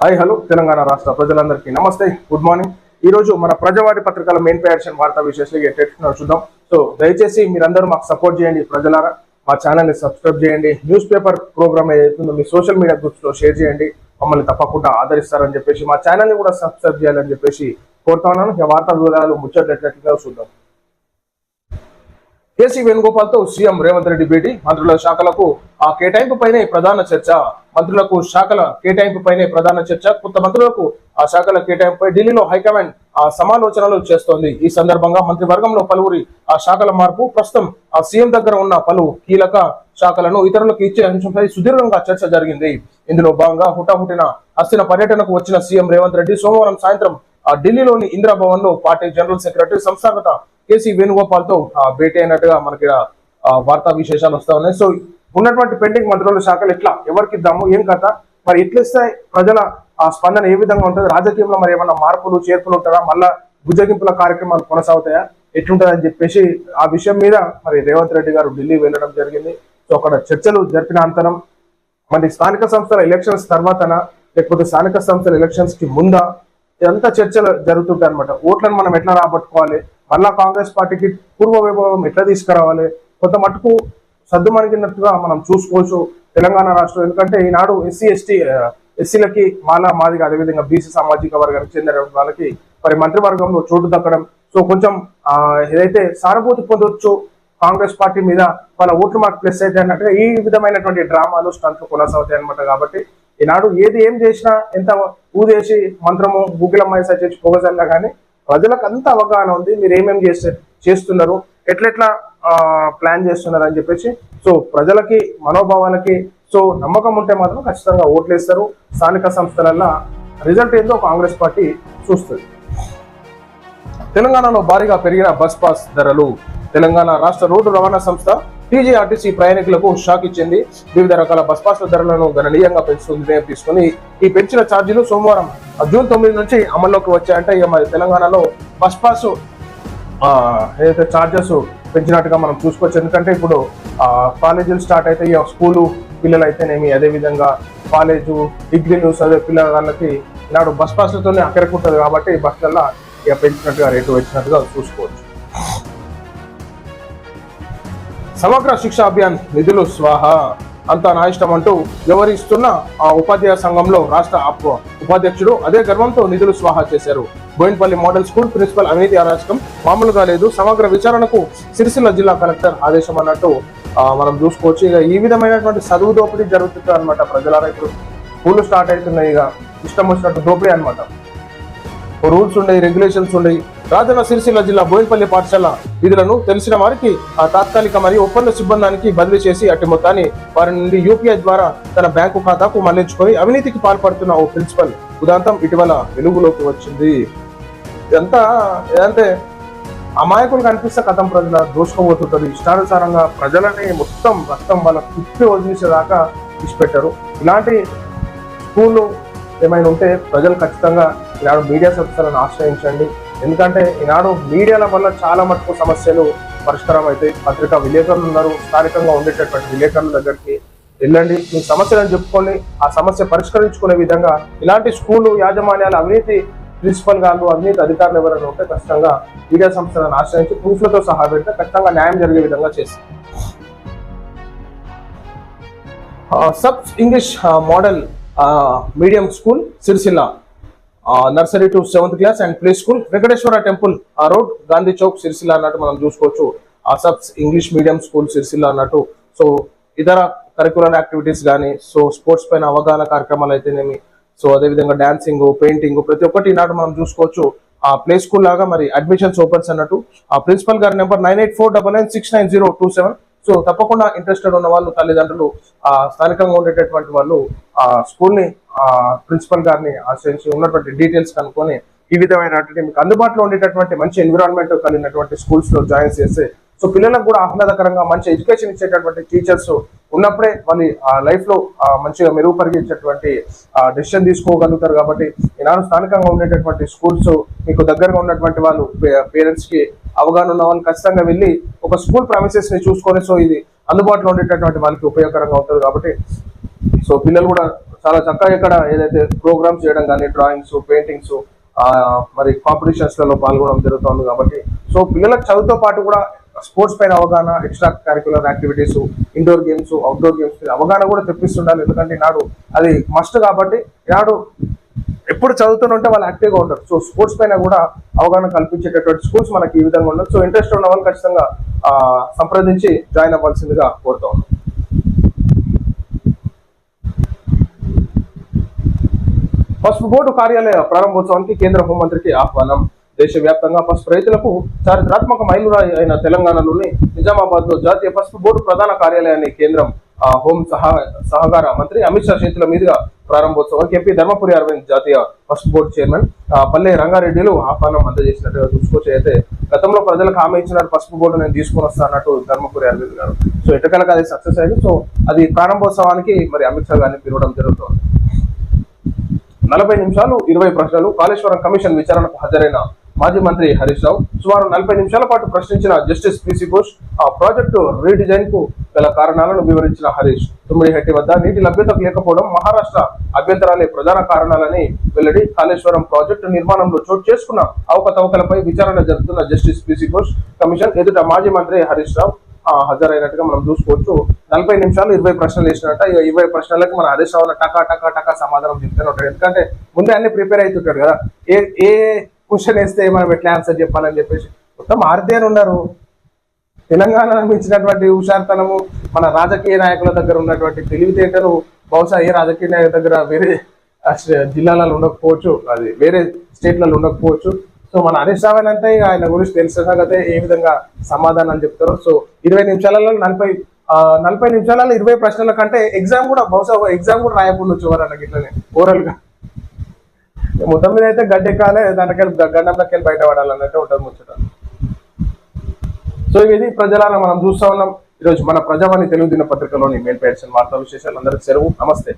Hi hello Telangana రాష్ట్ర ప్రజలందరికీ నమస్తే, గుడ్ మార్నింగ్. ఈ రోజు మన ప్రజావాణి పత్రికల మెయిన్ పేజ్ వార్తా విశేషాలు చూద్దాం. సో దయచేసి మీరందరూ మాకు సపోర్ట్ చేయండి. ప్రజలారా మా ఛానల్ ని సబ్స్క్రైబ్ చేయండి. న్యూస్ పేపర్ ప్రోగ్రామ్ ఏదైతుందో మీ సోషల్ మీడియా గ్రూప్స్ లో షేర్ చేయండి. మమ్మల్ని తప్పకుండా ఆదరిస్తారని చెప్పేసి, మా ఛానల్ ని కూడా సబ్స్క్రైబ్ చేయాలని చెప్పేసి కోరుతా ఉన్నాను. ఇక వార్తా వివరాలు ముచ్చట్లెట్లెట్లుగా చూద్దాం. కేసీ వేణుగోపాల్తో సీఎం రేవంత్ రెడ్డి భేటీ. మంత్రుల శాఖలకు ఆ కేటాయింపుపైనే ప్రధాన చర్చ. మంత్రులకు శాఖల కేటాయింపుపైనే ప్రధాన చర్చ. కొత్త మంత్రులకు ఆ శాఖల కేటాయింపుపై ఢిల్లీలో హైకమాండ్ సమాలోచనలు చేస్తోంది. ఈ సందర్భంగా మంత్రివర్గంలో పలువురి ఆ శాఖల మార్పు, ప్రస్తుతం ఆ సీఎం దగ్గర ఉన్న పలు కీలక శాఖలను ఇతరులకు ఇచ్చే అంశంపై సుదీర్ఘంగా చర్చ జరిగింది. ఇందులో భాగంగా హుటాహుటిన హస్తిన పర్యటనకు వచ్చిన సీఎం రేవంత్ రెడ్డి సోమవారం సాయంత్రం ఢిల్లీలోని ఇందిరాభవన్ లో పార్టీ జనరల్ సెక్రటరీ సంస్థాగత కేసీ వేణుగోపాల్ తో భేటీ అయినట్టుగా మనకి వార్తా విశేషాలు వస్తా ఉన్నాయి. సో ఉన్నటువంటి పెండింగ్ మంత్రుల శాఖలు ఎట్లా, ఎవరికి ఇద్దాము, ఏం కథ, మరి ఎట్లిస్తే ప్రజల స్పందన ఏ విధంగా ఉంటుంది, రాజకీయంలో మరి ఏమన్నా మార్పులు చేర్పులు ఉంటారా, మళ్ళా గుజ్జగింపుల కార్యక్రమాలు కొనసాగుతాయా, ఎట్లుంటుందని చెప్పేసి ఆ విషయం మీద మరి రేవంత్ రెడ్డి గారు ఢిల్లీ వెళ్ళడం జరిగింది. సో అక్కడ చర్చలు జరిపిన అంతరం మరి స్థానిక సంస్థల ఎలక్షన్స్ తర్వాతనా లేకపోతే స్థానిక సంస్థల ఎలక్షన్స్ కి ముందా ఎంత చర్చలు జరుగుతుంటాయి అనమాట. ఓట్లను మనం ఎట్లా రాబట్టుకోవాలి, మళ్ళా కాంగ్రెస్ పార్టీకి పూర్వ వైభవం ఎట్లా తీసుకురావాలి, కొంత మటుకు సర్దుమణిగినట్టుగా మనం చూసుకోవచ్చు తెలంగాణ రాష్ట్రం. ఎందుకంటే ఈనాడు ఎస్సీలకి మాదిగా అదేవిధంగా బీసీ సామాజిక వర్గానికి చెందిన వాళ్ళకి మరి మంత్రివర్గంలో చోటు దక్కడం, సో కొంచెం ఏదైతే సానుభూతి పొందొచ్చు కాంగ్రెస్ పార్టీ మీద, వాళ్ళ ఓట్లు మార్క్ ప్లస్ అయితే అన్నట్టుగా ఈ విధమైనటువంటి డ్రామాలు స్టంట్లు కొనసాగుతాయి అనమాట. కాబట్టి ఈనాడు ఏం చేసినా ఎంత ఊదేసి మంత్రము గుగ్గిలమ్మాయి సచ్చేసి పోగజల్లా కానీ ప్రజలకు అంత అవగాహన ఉంది, మీరు ఏమేమి చేస్తున్నారు, ఎట్లెట్లా ప్లాన్ చేస్తున్నారు అని చెప్పేసి. సో ప్రజలకి మనోభావాలకి సో నమ్మకం ఉంటే మాత్రం ఖచ్చితంగా ఓట్లేస్తారు. స్థానిక సంస్థలల్లో రిజల్ట్ ఏందో కాంగ్రెస్ పార్టీ చూస్తుంది. తెలంగాణలో భారీగా పెరిగిన బస్ పాస్ ధరలు. తెలంగాణ రాష్ట్ర రోడ్డు రవాణా సంస్థ టీజీఆర్టీసీ ప్రయాణికులకు షాక్ ఇచ్చింది. వివిధ రకాల బస్ పాస్ల ధరలను గణనీయంగా పెంచుతుంది. నిర్ణయం తీసుకుని ఈ పెంచిన ఛార్జీలు సోమవారం జూన్ 9 నుంచి అమల్లోకి వచ్చాయంటే ఇక మరి తెలంగాణలో బస్ పాస్ ఏదైతే ఛార్జెస్ పెంచినట్టుగా మనం చూసుకోవచ్చు. ఎందుకంటే ఇప్పుడు కాలేజీలు స్టార్ట్ అయితే ఇక స్కూలు పిల్లలు అయితేనేమి, అదేవిధంగా కాలేజు డిగ్రీలు చదివే పిల్లలకి ఈనాడు బస్ పాస్లతోనే అక్కడికుంటుంది. కాబట్టి బస్సులలో ఇక పెంచినట్టుగా రేటు వచ్చినట్టుగా చూసుకోవచ్చు. సమగ్ర శిక్ష అభియాన్ నిధులు స్వాహా, అంతా నా ఇష్టం అంటూ వ్యవహరిస్తున్న ఆ ఉపాధ్యాయ సంఘంలో రాష్ట్ర ఉపాధ్యక్షుడు అదే గర్వంతో నిధులు స్వాహా చేశారు. బోయిన్పల్లి మోడల్ స్కూల్ ప్రిన్సిపల్ అవినీతి అరాచకం మామూలుగా లేదు, సమగ్ర విచారణకు సిరిసిల్ల జిల్లా కలెక్టర్ ఆదేశం అన్నట్టు మనం చూసుకోవచ్చు. ఇక ఈ విధమైనటువంటి చదువు దోపిడీ జరుగుతుంది అనమాట. ప్రజలారా ఇప్పుడు స్కూల్ స్టార్ట్ అవుతున్నాయి, ఇక ఇష్టం వచ్చినట్టు దోపిడీ అనమాట. రూల్స్ ఉన్నాయి, రెగ్యులేషన్స్ ఉన్నాయి. రాజన్న సిరిసిల్ల జిల్లా బోయిన్పల్లి పాఠశాల విధులను తెలిసిన వారికి తాత్కాలిక మరియు ఒప్పంద సిబ్బందానికి బదిలీ చేసి అట్టి మొత్తాన్ని వారి నుండి యూపీఐ ద్వారా తన బ్యాంకు ఖాతాకు మళ్లించుకొని అవినీతికి పాల్పడుతున్న ఓ ప్రిన్సిపల్ ఉదాంతం ఇటీవల వెలుగులోకి వచ్చింది. ఇదంతా ఏదంటే అమాయకులు కనిపిస్తే కథం ప్రజల దోసుకోబోతుంటారు. ఇష్టానుసారంగా ప్రజలని మొత్తం రక్తం వాళ్ళ కుప్పి వదిలేసేదాకా ఇచ్చిపెట్టారు. ఇలాంటి స్కూళ్ళు ఏమైనా ఉంటే ప్రజలు ఖచ్చితంగా ఈనాడు మీడియా సంస్థలను ఆశ్రయించండి. ఎందుకంటే ఈనాడు మీడియాల వల్ల చాలా మటుకు సమస్యలు పరిష్కారం అవుతాయి. పత్రికా విలేకరులు ఉన్నారు, స్థానికంగా ఉండేటటువంటి విలేకరుల దగ్గరికి వెళ్ళండి, మీ సమస్యలను చెప్పుకొని ఆ సమస్య పరిష్కరించుకునే విధంగా ఇలాంటి స్కూలు యాజమాన్యాలు అవినీతి ప్రిన్సిపల్ గారు అవినీతి అధికారులు ఎవరైనా ఉంటే ఖచ్చితంగా మీడియా సంస్థలను ఆశ్రయించి ప్రూఫ్లతో సహా పెడితే ఖచ్చితంగా న్యాయం జరిగే విధంగా చేస్తారు. Sub English model medium school Sircilla nursery to 7th class and play school Venkateswara temple road Gandhi Chowk Sircilla అన్నట్టు మనం చూసుకోవచ్చు. Subs English medium school Sircilla అన్నట్టు. సో ఇతర కరికులర్ యాక్టివిటీస్ కానీ, సో స్పోర్ట్స్ పైన అవగాహన కార్యక్రమాలు అయితేనేమి, సో అదేవిధంగా డాన్సింగ్, పెయింటింగ్ ప్రతి ఒక్కటి ఈనాడు మనం చూసుకోవచ్చు. ఆ ప్లే స్కూల్ లాగా మరి అడ్మిషన్స్ ఓపెన్స్ అన్నట్టు. ఆ ప్రిన్సిపల్ గారి నెంబర్ 9849969027. సో తప్పకుండా ఇంట్రెస్టెడ్ ఉన్న వాళ్ళు, తల్లిదండ్రులు, స్థానికంగా ఉండేటటువంటి వాళ్ళు ఆ స్కూల్ ని ప్రిన్సిపల్ గారిని ఆశ్రయించి ఉన్నటువంటి డీటెయిల్స్ కనుక్కొని ఈ విధమైనటువంటి మీకు అందుబాటులో ఉండేటటువంటి మంచి ఎన్విరాన్మెంట్ కలిగినటువంటి స్కూల్స్ లో జాయిన్ చేస్తే సో పిల్లలకు కూడా ఆహ్లాదకరంగా మంచి ఎడ్యుకేషన్ ఇచ్చేటటువంటి టీచర్స్ ఉన్నప్పుడే వాళ్ళు లైఫ్ లో మంచిగా మెరుగుపరిచేటటువంటి డెసిషన్ తీసుకోగలుగుతారు. కాబట్టి ఈనాడు స్థానికంగా ఉండేటటువంటి స్కూల్స్ మీకు దగ్గరగా ఉన్నటువంటి వాళ్ళు పేరెంట్స్ కి అవగాహన ఉన్న వాళ్ళు ఖచ్చితంగా వెళ్ళి ఒక స్కూల్ ప్రమిసెస్ ని చూసుకొని సో ఇది అందుబాటులో ఉండేటటువంటి వాళ్ళకి ఉపయోగకరంగా ఉంటుంది. కాబట్టి సో పిల్లలు కూడా చాలా చక్కగా ఇక్కడ ఏదైతే ప్రోగ్రామ్స్ చేయడం కానీ డ్రాయింగ్స్, పెయింటింగ్స్, మరి కాంపిటీషన్స్ లలో పాల్గొనడం జరుగుతుంది. కాబట్టి సో పిల్లలకు చదువుతో పాటు కూడా స్పోర్ట్స్ పైన అవగాహన, extra curricular activities, indoor games, outdoor games అవగాహన కూడా తెప్పిస్తుండాలి. ఎందుకంటే నాడు అది మస్ట్ కాబట్టి నాడు ఎప్పుడు చదువుతుంటే వాళ్ళు యాక్టివ్గా ఉంటారు. సో స్పోర్ట్స్ పైన కూడా అవగాహన కల్పించేటటువంటి స్కూల్స్ మనకి ఈ విధంగా ఉండదు. సో ఇంట్రెస్ట్ ఉన్న వాళ్ళు ఖచ్చితంగా సంప్రదించి జాయిన్ అవ్వాల్సిందిగా కోరుతా ఉన్నాం. పసుపు బోర్డు కార్యాలయ ప్రారంభోత్సవానికి కేంద్ర హోంమంత్రికి ఆహ్వానం. దేశవ్యాప్తంగా పసుపు రైతులకు చారిత్రాత్మక మైలురాయి అయిన తెలంగాణలోని నిజామాబాద్ లో జాతీయ పసుపు బోర్డు ప్రధాన కార్యాలయాన్ని కేంద్రం హోం సహకార మంత్రి అమిత్ షా చేతుల మీదుగా ప్రారంభోత్సవానికి ఎంపీ ధర్మపురి అరవింద్, జాతీయ పసుపు బోర్డు చైర్మన్ పల్లె రంగారెడ్డిలు ఆహ్వానం అందజేసినట్టుగా చూసుకోవచ్చు. అయితే గతంలో ప్రజలకు హామీ ఇచ్చిన పసుపు బోర్డు నేను తీసుకొని వస్తా అన్నట్టు ధర్మపురి అరవింద్ గారు. సో ఎట్టకలక అది సక్సెస్ అయింది. సో అది ప్రారంభోత్సవానికి మరి అమిత్ షా గారిని పిలవడం జరుగుతుంది. 40 నిమిషాలు 20 ప్రశ్నలు. కాళేశ్వరం కమిషన్ విచారణకు హాజరైన మాజీ మంత్రి హరీష్ రావు సుమారు 40 నిమిషాల పాటు ప్రశ్నించిన జస్టిస్ పిసి ఘోష్ ఆ ప్రాజెక్టు రీడిజైన్ కు గల కారణాలను వివరించిన హరీష్, తుమ్మిడిహట్టి వద్ద నీటి లభ్యత లేకపోవడం మహారాష్ట్ర అభ్యంతరాలే ప్రధాన కారణాలని వెల్లడి. కాళేశ్వరం ప్రాజెక్టు నిర్మాణంలో చోటు చేసుకున్న అవకతవకలపై విచారణ జరుపుతున్న జస్టిస్ పిసి ఘోష్ కమిషన్ ఎదుట మాజీ మంత్రి హరీష్ రావు హాజరైనట్టుగా మనం చూసుకోవచ్చు. 40 నిమిషాలు 20 ప్రశ్నలు వేసినట్ట. 20 ప్రశ్నలకు మన హరీష్ రావు టకా సమాధానం చెప్తూనే ఉంటాడు. ఎందుకంటే ముందే అన్ని ప్రిపేర్ అవుతుంటాడు కదా. ఏ క్వశ్చన్ వేస్తే మనం ఎట్లా ఆన్సర్ చెప్పాలని చెప్పేసి మొత్తం ఆర్దేని ఉన్నారు. తెలంగాణ మించినటువంటి హుషార్తనము మన రాజకీయ నాయకుల దగ్గర ఉన్నటువంటి తెలివితేటలు బహుశా ఏ రాజకీయ నాయకుల దగ్గర వేరే జిల్లాలలో ఉండకపోవచ్చు, అది వేరే స్టేట్లలో ఉండకపోవచ్చు. సో మన హరీష్ రావు అంటే ఆయన గురించి తెలిసిన సంగతే ఏ విధంగా సమాధానాలు చెప్తారు. సో 20 నిమిషాలలో 40 నిమిషాలలో 20 ప్రశ్నల కంటే ఎగ్జామ్ కూడా బహుశా ఎగ్జామ్ కూడా రాయకుండా వచ్చేవారు ఇట్లనే ఓవరాల్ గా. మొత్తం మీద అయితే గడ్డెక్కాలే, దాంట్లోకి గడ్డంలోకి బయటపడాలన్నట్టే ఉంటుంది ముచ్చట. సో ఇది ప్రజలను మనం చూస్తా ఉన్నాం. ఈరోజు మన ప్రజావాణి తెలుగు దినపత్రికలోని మెయిన్ పేర్చిన వార్తా విశేషాలు. అందరికి సెలవు. నమస్తే.